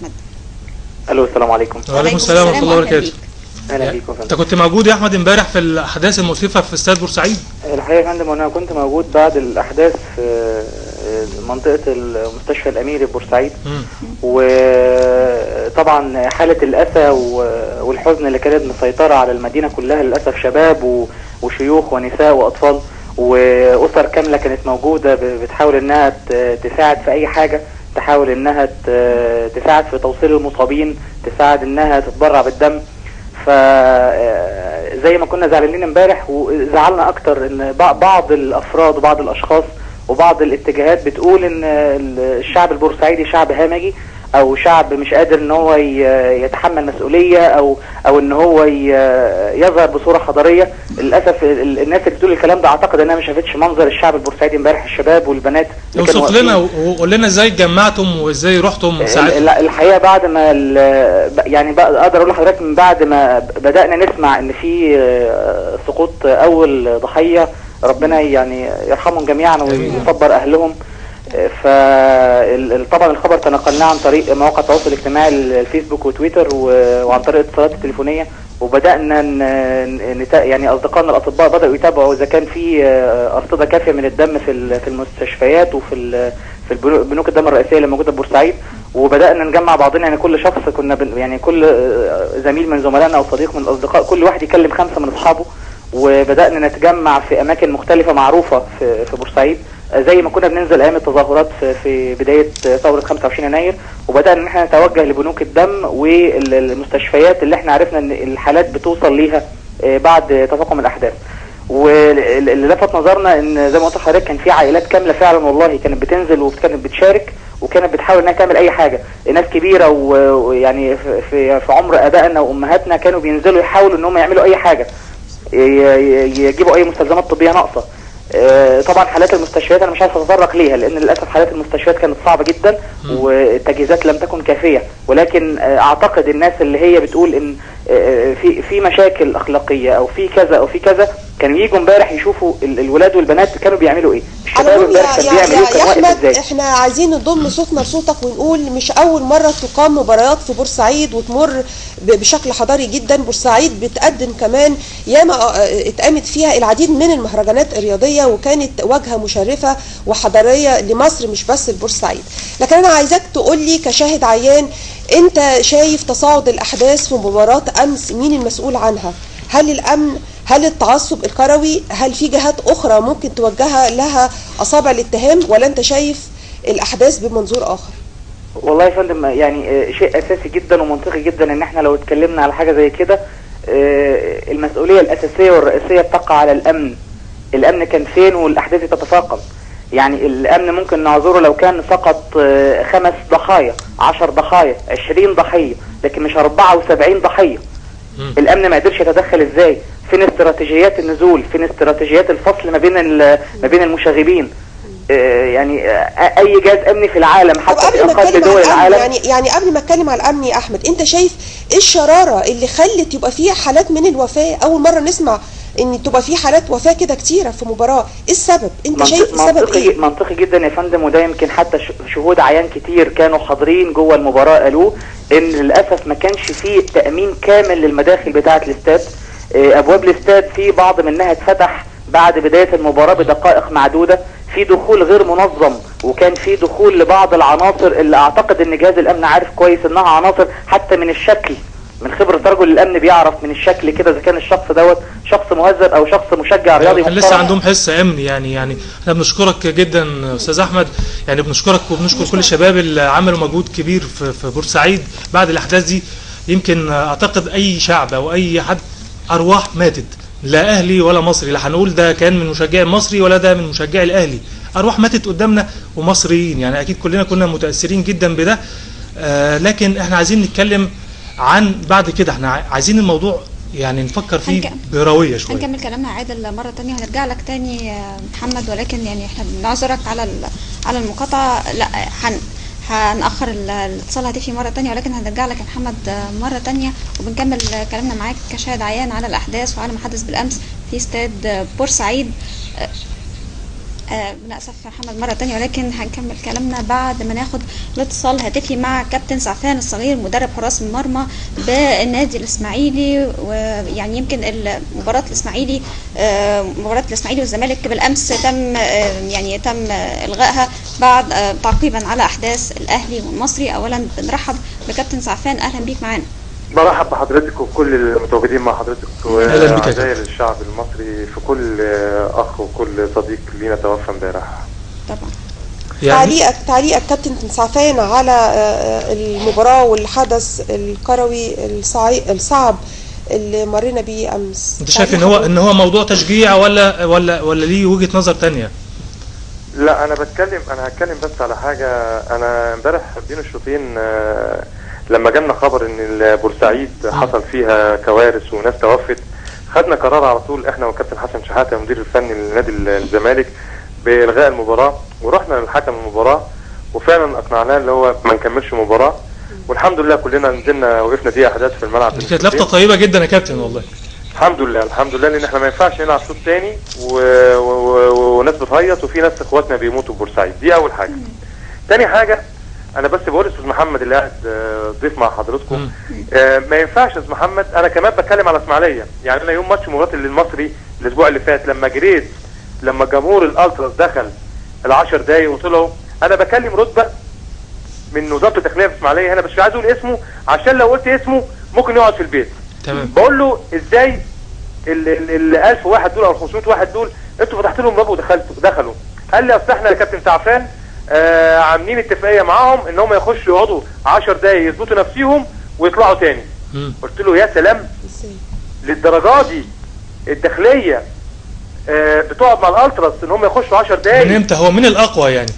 احمد. الو السلام عليكم. وعليكم السلام ورحمه الله وبركاته. اهلا بيكم. انت كنت موجود يا احمد امبارح في الاحداث المؤسفه في استاد بورسعيد؟ الحقيقه يا فندم انا كنت موجود بعد الاحداث في منطقه المستشفى الاميري بورسعيد، وطبعا حاله الاسى والحزن اللي كانت مسيطره على المدينه كلها للاسف، شباب وشيوخ ونساء واطفال واسر كامله كانت موجوده بتحاول انها تساعد في اي حاجه، تحاول انها تساعد في توصيل المصابين، تساعد انها تتبرع بالدم. فزي ما كنا زعلانين امبارح وزعلنا اكتر ان بعض الافراد وبعض الاشخاص وبعض الاتجاهات بتقول ان الشعب البورسعيدي شعب همجي او شعب مش قادر ان هو يتحمل مسؤولية او ان هو يظهر بصورة حضارية. للأسف الناس اللي بتقول الكلام ده اعتقد انها ما شافتش منظر الشعب البورسعيدي امبارح، الشباب والبنات. اوصف لنا وقول لنا ازاي اتجمعتم وازاي رحتم ساعتها. الحقيقة بعد ما يعني اقدر اقول لحضرتك من بعد ما بدأنا نسمع ان في سقوط اول ضحية، ربنا يعني يرحمهم جميعا ويصبر اهلهم. فطبعا الخبر تنقلناه عن طريق مواقع التواصل الاجتماعي الفيسبوك وتويتر وعن طريق الاتصالات التليفونيه، وبدانا يعني اصدقائنا الاطباء بداوا يتابعوا اذا كان في ارصده كافيه من الدم في المستشفيات وفي بنوك الدم الرئيسيه اللي موجوده في بورسعيد، وبدانا نجمع بعضنا. يعني كل شخص كنا يعني كل زميل من زملائنا او صديق من الاصدقاء كل واحد يكلم 5 من اصحابه، وبدانا نتجمع في اماكن مختلفه معروفه في بورسعيد زي ما كنا بننزل ايام التظاهرات في بدايه ثوره 25 يناير، وبدانا ان احنا نتوجه لبنوك الدم والمستشفيات اللي احنا عرفنا ان الحالات بتوصل ليها بعد تفاقم الاحداث. واللي لفت نظرنا ان زي ما قلت لحضرتك كان في عائلات كامله فعلا والله كانت بتنزل وكانت بتشارك وكانت بتحاول انها تعمل اي حاجه، ناس كبيره ويعني في عمر ابائنا وامهاتنا كانوا بينزلوا يحاولوا ان هم يعملوا اي حاجه، يجيبوا اي مستلزمات طبيه ناقصه. طبعا حالات المستشفيات انا مش عايز اتطرق ليها لان للاسف حالات المستشفيات كانت صعبه جدا والتجهيزات لم تكن كافيه، ولكن اعتقد الناس اللي هي بتقول ان في مشاكل اخلاقيه او في كذا او في كذا كانوا ييجوا امبارح يشوفوا الولاد والبنات كانوا بيعملوا ايه، الشباب امبارح كان بيعمل ايه، كان واقف ازاي. احنا عايزين نضم صوتنا لصوتك ونقول مش اول مره تقام مباريات في بورسعيد وتمر بشكل حضاري جدا. بورسعيد بتقدم كمان ياما اتقامت فيها العديد من المهرجانات الرياضيه وكانت واجهه مشرفه وحضاريه لمصر مش بس لبورسعيد. لكن انا عايزاك تقول لي كشاهد عيان، انت شايف تصاعد الاحداث في مباراه امس مين المسؤول عنها؟ هل الامن؟ هل التعصب الكروي؟ هل في جهات اخرى ممكن توجهها لها اصابع الاتهام، ولا انت شايف الاحداث بمنظور اخر؟ والله يا فندم يعني شيء اساسي جدا ومنطقي جدا ان احنا لو اتكلمنا على حاجه زي كده المسؤوليه الاساسيه والرئيسيه بتقع على الامن. الامن كان فين والاحداث تتفاقم؟ يعني الامن ممكن نعذره لو كان فقط 5 ضحايا 10 ضحايا 20 ضحيه، لكن مش 74 ضحيه. الامن ما قدرش يتدخل ازاي؟ فين استراتيجيات النزول؟ فين استراتيجيات الفصل ما بين المشاغبين؟ يعني اي جهاز امني في العالم حتى في اقل دول العالم. يعني قبل ما اتكلم على الامن يا احمد، انت شايف ايه الشراره اللي خلت يبقى فيها حالات من الوفاه؟ اول مره نسمع ان تبقى في حالات وفاه كده كتيره في مباراه، ايه السبب؟ انت شايف السبب ايه؟ منطقي جدا يا فندم، وده يمكن حتى شهود عيان كتير كانوا حاضرين جوه المباراه قالوه ان للاسف ما كانش فيه تامين كامل للمداخل بتاعه الاستاد. ابواب الاستاد في بعض منها اتفتح بعد بدايه المباراه بدقائق معدوده، في دخول غير منظم، وكان في دخول لبعض العناصر اللي اعتقد ان جهاز الامن عارف كويس انها عناصر حتى من الشكل، من خبرة رجل الامن بيعرف من الشكل كده اذا كان الشخص دوت شخص مهذب او شخص مشجع رياضي محترم. لسه عندهم حس امني يعني احنا بنشكرك جدا استاذ احمد، يعني بنشكرك وبنشكر كل الشباب اللي عملوا مجهود كبير في بورسعيد بعد الاحداث دي. يمكن اعتقد اي شعب او اي حد ارواح ماتت، لا اهلي ولا مصري، لا هنقول ده كان من مشجعي المصري ولا ده من مشجعي الاهلي، ارواح ماتت قدامنا ومصريين، يعني اكيد كلنا كنا متاثرين جدا بده. لكن احنا عايزين نتكلم عن بعد كده، احنا عايزين الموضوع يعني نفكر فيه برويه شويه. هنكمل كلامنا عادل مره ثانيه وهنرجع لك ثاني يا محمد، ولكن يعني احنا بنعذرك على المقاطعه، لا هنأخر الاتصال الهاتفي مرة تانية، ولكن هنرجع لك يا محمد مرة تانية وبنكمل كلامنا معاك كشاهد عيان على الأحداث وعلى ما حدث بالأمس في استاد بورسعيد. بنأسف يا محمد مرة تانية، ولكن هنكمل كلامنا بعد ما ناخد الاتصال هاتفي مع كابتن سعفان الصغير مدرب حراس المرمى بالنادي الإسماعيلي. ويعني يمكن مباراة الإسماعيلي والزمالك بالأمس تم إلغائها بعد تعقيبا على أحداث الأهلي والمصري. أولا بنرحب بكابتن سعفان، أهلا بيك معانا. برحب بحضرتك وكل المتواجدين مع حضرتك وأعزائي للشعب المصري في كل أخ وكل صديق لينا توفى امبارح. طبعا. تعليقك كابتن سعفان على المباراة والحدث الكروي الصعب اللي مرينا بيه أمس. أنت شايف إن هو موضوع تشجيع ولا ليه وجهة نظر تانية؟ لا أنا هتكلم بس على حاجة. أنا امبارح بين الشوطين لما جالنا خبر ان بورسعيد حصل فيها كوارث وناس توفت، خدنا قرار على طول احنا وكابتن حسن شحاته المدير الفني لنادي الزمالك بالغاء المباراه، ورحنا للحكم المباراه وفعلا اقنعناه اللي هو ما نكملش مباراه، والحمد لله كلنا نزلنا وقفنا دقيقه احداث في الملعب. دي كانت لفته طيبه جدا يا كابتن والله. الحمد لله لان احنا ما ينفعش نلعب شوط ثاني وناس بتهيص وفي ناس اخواتنا بيموتوا في بورسعيد. دي اول حاجه. ثاني حاجه انا بس بقول استاذ محمد اللي قاعد ضيف مع حضراتكم، ما ينفعش استاذ محمد. انا كمان بتكلم على اسماعيليه، يعني انا يوم ماتش مباراه المصري الاسبوع اللي فات لما جمهور الالتراس دخل ال10 دقايق وطلعوا، انا بكلم رتبه من وزاره الداخليه في اسماعيليه هنا، بس مش عايز اقول اسمه عشان لو قلت اسمه ممكن يقعد في البيت. تمام. بقول له ازاي ال 1000 واحد دول او 500 واحد دول انتوا فتحت لهم باب ودخلوا؟ قال لي اصل احنا يا كابتن سعفان عاملين اتفاقيه معاهم ان هم يخشوا يقعدوا 10 دقايق يظبطوا نفسيهم ويطلعوا تاني. قلت له يا سلام، للدرجه دي الداخليه بتقعد مع الالتراس ان هم يخشوا 10 دقايق؟ من امتى؟ هو من الاقوى يعني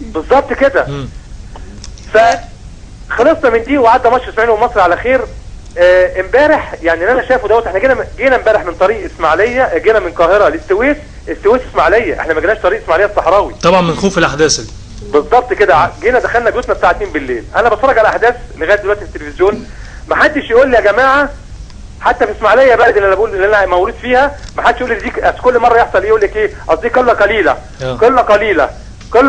بالظبط كده. فخلصنا من دي وعدى ماتش اسماعيلي ومصر على خير. امبارح يعني اللي انا شايفه دوت، احنا جينا امبارح من طريق اسماعيليه، جينا من القاهره للسويس، السويس اسماعيليه، احنا ما جيناش طريق اسماعيليه الصحراوي طبعا من خوف الاحداث دي. بالظبط كده. جينا دخلنا بيوتنا الساعه 2 بالليل. انا بتفرج على احداث لغايه دلوقتي في التلفزيون، ما حدش يقول لي يا جماعه، حتى في اسماعيليه بلد اللي انا بقول اللي انا مولود فيها، ما حدش يقول لي دي كل مره يحصل يقول لك ايه قصدي قله قليله قله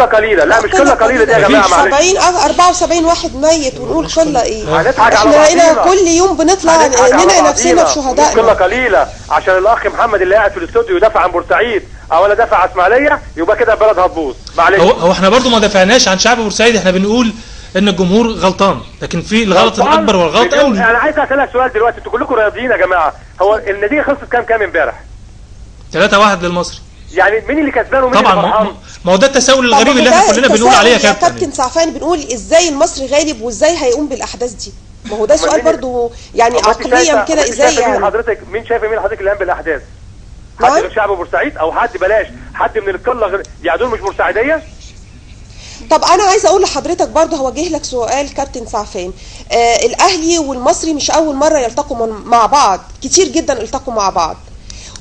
قليله. لا مش قله قليله دي يا جماعه، معلش 74 واحد ميت ونقول قله ايه؟ هنضحك على بعضينا. احنا كل يوم بنطلع ننقل نفسنا بشهدائنا. قله قليله عشان الاخ محمد اللي قاعد في الاستوديو يدافع عن بورسعيد او انا دافع عن اسماعيليه، يبقى كده البلد هتبوظ. معلش هو احنا برضو ما دافعناش عن شعب بورسعيد، احنا بنقول ان الجمهور غلطان، لكن في الغلط الاكبر والغلط قوي. انا عايز اسالك سؤال دلوقتي، انتوا كلكم رياضيين يا جماعه، هو النتيجه خلصت كام امبارح؟ 3-1 للمصري. يعني مين اللي كسبان ومين طبعا اللي فرحان؟ ما هو ده التساؤل الغريب اللي احنا كلنا بنقول عليه يا كابتن. كابتن سعفان بنقول ازاي المصري غالب وازاي هيقوم بالاحداث دي؟ ما هو ده سؤال برضو يعني عقليا كده ازاي يعني. حضرتك مين شايف مين حضرتك اللي قام بالاحداث؟ حد غير شعب بورسعيد او حد بلاش حد من القله غير يعني دول مش بورسعيديه؟ طب انا عايزه اقول لحضرتك برضه هوجه لك سؤال كابتن سعفان. الاهلي والمصري مش اول مره يلتقوا مع بعض، كتير جدا التقوا مع بعض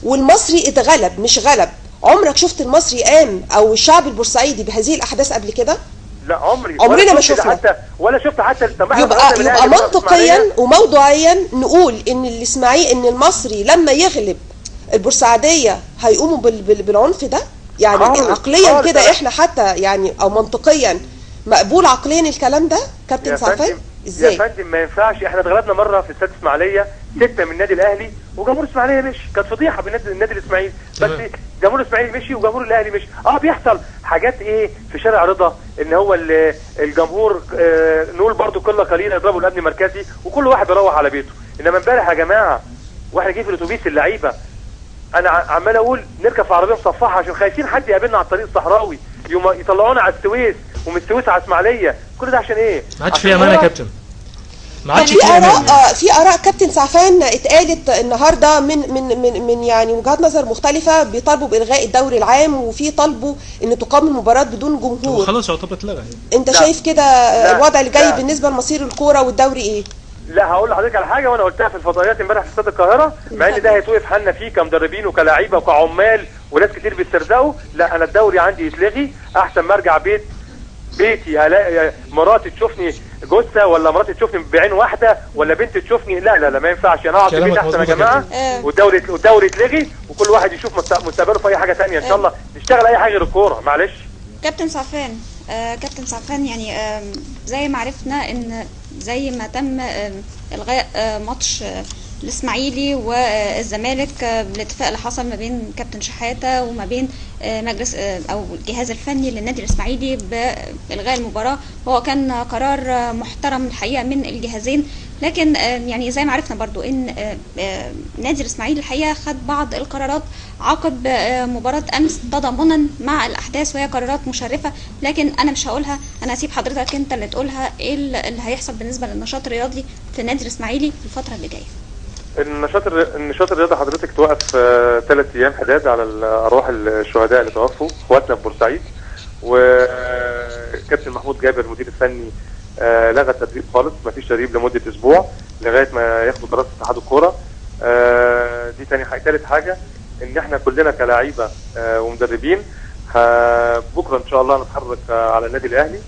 والمصري اتغلب مش غلب. عمرك شفت المصري قام او الشعب البورسعيدي بهذه الاحداث قبل كده؟ لا عمرنا ما شفنا حتى ولا شفت حتى يبقى منطقيا وموضوعيا نقول ان الاسماعيلي ان المصري لما يغلب البورسعيديه هيقوموا بالعنف ده؟ يعني عقليا كده احنا حتى يعني او منطقيا مقبول عقليا الكلام ده كابتن سعفان؟ ازاي؟ يا فندم ما ينفعش. احنا اتغلبنا مره في استاد اسماعيليه 6 من النادي الاهلي وجمهور الاسماعيليه مشي، كانت فضيحه بالنادي الاسماعيلي، بس جمهور الاسماعيلي مشي وجمهور الاهلي مشي. بيحصل حاجات ايه في شارع رضا ان هو الجمهور نقول برضو قله قليله يضربوا الامن المركزي وكل واحد يروح على بيته. انما امبارح يا جماعه واحنا جايين في الاتوبيس اللعيبه انا عمال اقول نركب في عربيه مصفحه عشان خايفين حد يقابلنا على الطريق الصحراوي يطلعونا على السويس ومن السويس على اسماعيليه. كل ده عشان ايه؟ ما عادش في امان يا كابتن، ما عادش في اراء في اراء كابتن سعفان اتقالت النهارده من يعني وجهات نظر مختلفه، بيطالبوا بالغاء الدوري العام وفي طالبوا ان تقام المباراه بدون جمهور. خلاص يعتبر اتلغى. انت شايف كده الوضع اللي جاي بالنسبه لمصير الكوره والدوري ايه؟ لا هقول لحضرتك على حاجه وانا قلتها في الفضائيات امبارح في استاد القاهره، مع ان ده هيتوقف حالنا فيه كمدربين وكلاعيبه وكعمال وناس كتير بيسترزقوا. لا انا الدوري عندي يتلغي احسن ما ارجع بيتي الاقي مراتي تشوفني جثه ولا مراتي تشوفني بعين واحده ولا بنتي تشوفني. لا ما ينفعش. انا اقعد في البيت احسن يا جماعه والدوري يتلغي كل واحد يشوف مستقبله في اي حاجه ثانيه ان شاء الله، نشتغل اي حاجه غير الكوره. معلش كابتن سعفان، كابتن سعفان، يعني زي ما عرفنا ان زي ما تم الغاء ماتش الاسماعيلي والزمالك بالاتفاق اللي حصل ما بين كابتن شحاته وما بين مجلس او الجهاز الفني للنادي الاسماعيلي بالغاء المباراه، هو كان قرار محترم الحقيقه من الجهازين. لكن يعني زي ما عرفنا برضو ان نادي الاسماعيلي الحقيقه خد بعض القرارات عقب مباراه امس تضامنا مع الاحداث، وهي قرارات مشرفه، لكن انا مش هقولها، انا هسيب حضرتك انت اللي تقولها ايه اللي هيحصل بالنسبه للنشاط الرياضي في النادي الاسماعيلي في الفتره اللي جايه. النشاط الرياضي حضرتك توقف 3 ايام حداد على ارواح الشهداء اللي توفوا اخواتنا في بورسعيد، وكابتن محمود جابر المدير الفني لغى التدريب خالص، مفيش تدريب لمده اسبوع لغايه ما ياخدوا قرار اتحاد الكوره. دي تاني حاجه. ثالث حاجه ان احنا كلنا كلاعيبه ومدربين بكره ان شاء الله نتحرك على النادي الاهلي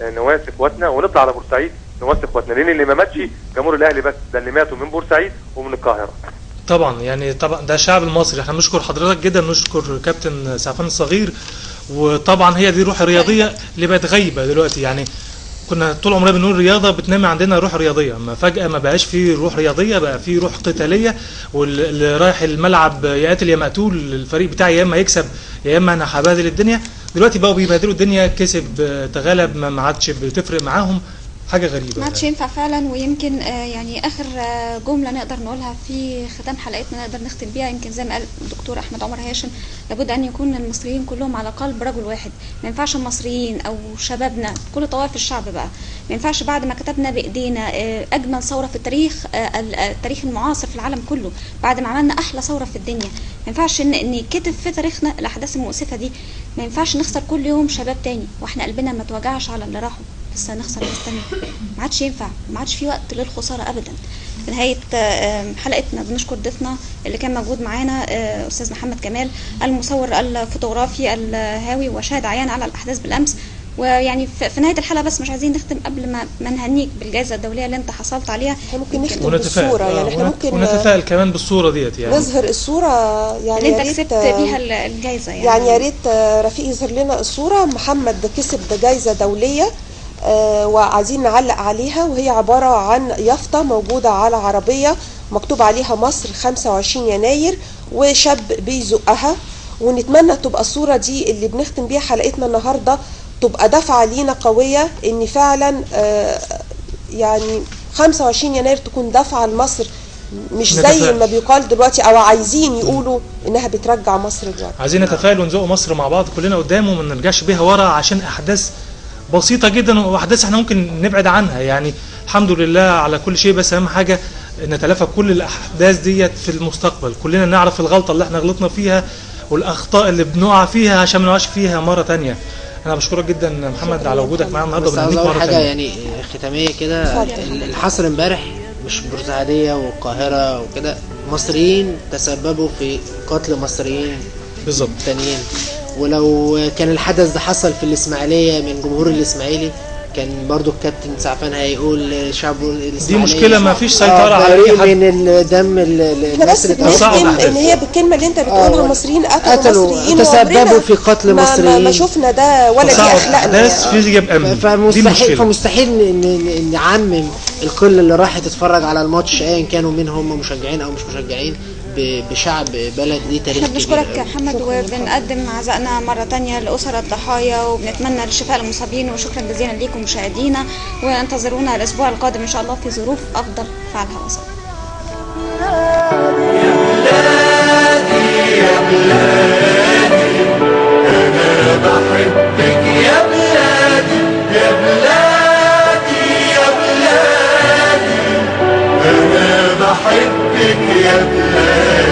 نواسي اخواتنا، ونطلع على بورسعيد نواسي اخواتنا، لان اللي ما ماتش جمهور الاهلي بس، ده اللي ماتوا من بورسعيد ومن القاهره. طبعا يعني طبعا ده الشعب المصري، احنا بنشكر حضرتك جدا، نشكر كابتن سعفان الصغير. وطبعا هي دي الروح الرياضيه اللي بقت غايبه دلوقتي، يعني كنا طول عمرنا بنقول رياضه بتنمي عندنا روح رياضيه، ما فجاه ما بقاش في روح رياضيه، بقى في روح قتاليه، واللي رايح الملعب يا قاتل يا مقتول، الفريق بتاعي يا اما هيكسب يا اما انا هبهدل الدنيا. دلوقتي بقوا بيبهدلوا الدنيا، كسب تغلب ما عادش بتفرق معاهم، حاجه غريبه ما عادش ينفع فعلا. ويمكن يعني اخر جمله نقدر نقولها في ختام حلقتنا نقدر نختم بيها، يمكن زي ما قال الدكتور احمد عمر هاشم، لابد ان يكون المصريين كلهم على قلب رجل واحد. ما ينفعش المصريين او شبابنا كل طوائف الشعب بقى، ما ينفعش بعد ما كتبنا بايدينا اجمل ثوره في التاريخ، التاريخ المعاصر في العالم كله، بعد ما عملنا احلى ثوره في الدنيا، ما ينفعش ان يتكتب في تاريخنا الاحداث المؤسفه دي، ما ينفعش نخسر كل يوم شباب تاني واحنا قلبنا ما توجعش على اللي راحوا، لسه هنخسر ناس تانية. ما عادش ينفع، ما عادش في وقت للخساره ابدا. في نهايه حلقتنا بنشكر ضيفنا اللي كان موجود معانا استاذ محمد كمال، المصور الفوتوغرافي الهاوي وشاهد عيان على الاحداث بالامس. ويعني في نهايه الحلقه بس مش عايزين نختم قبل ما نهنيك بالجائزه الدوليه اللي انت حصلت عليها. احنا ممكن نختم بالصوره، يعني احنا ممكن ونتفائل كمان بالصوره ديت، يعني نظهر الصوره يعني اللي انت كسبت بيها الجائزه. يعني يا ريت رفيق يظهر لنا الصوره. محمد كسب جائزه دوليه وعايزين نعلق عليها، وهي عباره عن يافطه موجوده على عربيه مكتوب عليها مصر 25 يناير وشاب بيزقها، ونتمنى تبقى الصوره دي اللي بنختم بيها حلقتنا النهارده تبقى دفعه لينا قويه، ان فعلا يعني 25 يناير تكون دفعه لمصر، مش زي ما بيقال دلوقتي او عايزين يقولوا انها بترجع مصر دلوقتي. عايزين نتفائل ونزق مصر مع بعض كلنا قدام وما نرجعش بيها ورا، عشان احداث بسيطه جدا واحداث احنا ممكن نبعد عنها، يعني الحمد لله على كل شيء، بس اهم حاجه نتلافى كل الاحداث ديت في المستقبل، كلنا نعرف الغلطه اللي احنا غلطنا فيها والاخطاء اللي بنقع فيها عشان ما نقعش فيها مره ثانيه. انا بشكرك جدا محمد على وجودك معانا النهارده، وبنهنيك مره ثانيه. حاجه يعني ختاميه كده، اللي حصل امبارح مش بورسعيديه والقاهره وكده، مصريين تسببوا في قتل مصريين بالظبط تانيين. ولو كان الحدث ده حصل في الاسماعيليه من جمهور الاسماعيلي كان برضو الكابتن سعفان هيقول شعب الاسماعيليه دي مشكله ما فيش سيطره على اي حد من الدم الناس اللي بنختم ان هي بالكلمه اللي انت بتقولها مصريين قتلوا مصريين تسببوا في قتل مصريين، ما شفنا ده ولا دي اخلاقنا فمستحيل نعمم الكل اللي راح تتفرج على الماتش ايا كانوا مين هم مشجعين او مش مشجعين بشعب بلد دي تاريخ كبير. بنشكرك يا محمد، وبنقدم عزائنا مرة تانية لأسر الضحايا، وبنتمنى الشفاء للمصابين، وشكرا جزيلا ليكم مشاهدينا، وانتظرونا الأسبوع القادم إن شاء الله في ظروف أفضل على الهواء. يا بلادي يا بلادي أنا بحبك يا بلادي يا بلادي يا بلادي أنا بحبك يا بلادي.